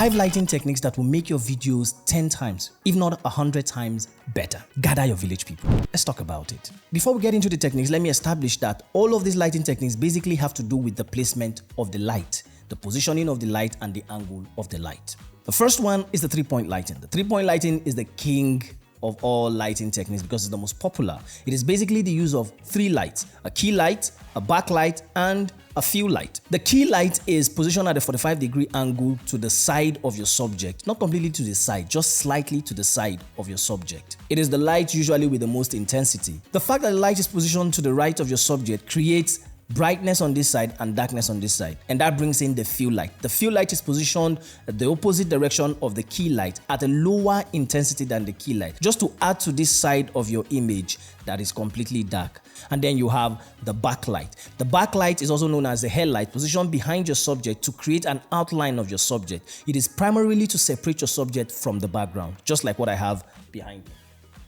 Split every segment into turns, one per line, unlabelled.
5 lighting techniques that will make your videos 10 times, if not 100 times better. Gather your village people. Let's talk about it. Before we get into the techniques, let me establish that all of these lighting techniques basically have to do with the placement of the light, the positioning of the light, and the angle of the light. The first one is the 3-point lighting. The 3-point lighting is the king of all lighting techniques because it's the most popular. It is basically the use of 3 lights: a key light, a backlight, and a fill light. The key light is positioned at a 45-degree angle to the side of your subject, not completely to the side, just slightly to the side of your subject. It is the light usually with the most intensity. The fact that the light is positioned to the right of your subject creates brightness on this side and darkness on this side, and that brings in the fill light. The fill light is positioned the opposite direction of the key light at a lower intensity than the key light, just to add to this side of your image that is completely dark. And then you have the backlight. The backlight is also known as the headlight, positioned behind your subject to create an outline of your subject. It is primarily to separate your subject from the background, just like what I have behind me.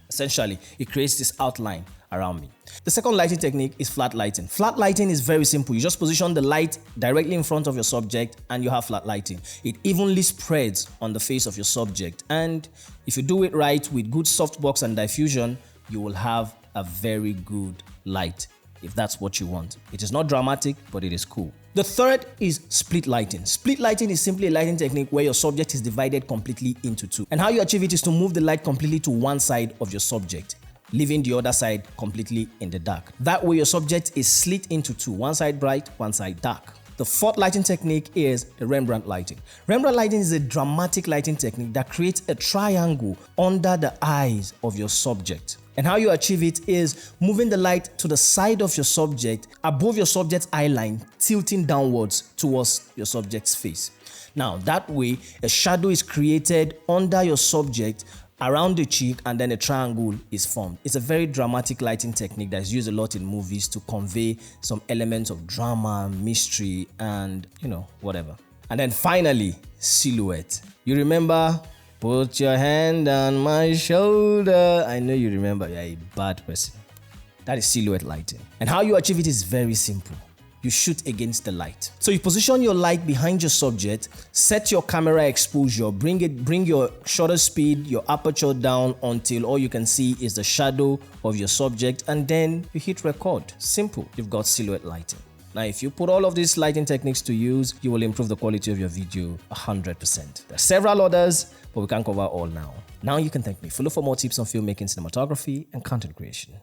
Essentially, it creates this outline around me. The second lighting technique is flat lighting. Flat lighting is very simple. You just position the light directly in front of your subject and you have flat lighting. It evenly spreads on the face of your subject, and if you do it right with good softbox and diffusion, you will have a very good light if that's what you want. It is not dramatic, but it is cool. The third is split lighting. Split lighting is simply a lighting technique where your subject is divided completely into 2. And how you achieve it is to move the light completely to one side of your subject, leaving the other side completely in the dark. That way your subject is slit into 2, one side bright, one side dark. The fourth lighting technique is the Rembrandt lighting. Rembrandt lighting is a dramatic lighting technique that creates a triangle under the eyes of your subject. And how you achieve it is moving the light to the side of your subject, above your subject's eye line, tilting downwards towards your subject's face. Now, that way, a shadow is created under your subject around the cheek, and then a triangle is formed. It's a very dramatic lighting technique that is used a lot in movies to convey some elements of drama, mystery, and whatever. And then finally, silhouette. You remember? Put your hand on my shoulder. I know you remember. You're a bad person. That is silhouette lighting. And how you achieve it is very simple. You shoot against the light. So you position your light behind your subject, set your camera exposure, bring your shutter speed, your aperture down until all you can see is the shadow of your subject, and then you hit record. Simple. You've got silhouette lighting. Now, if you put all of these lighting techniques to use, you will improve the quality of your video 100%. There are several others, but we can't cover all now. Now you can thank me. Follow for more tips on filmmaking, cinematography, and content creation.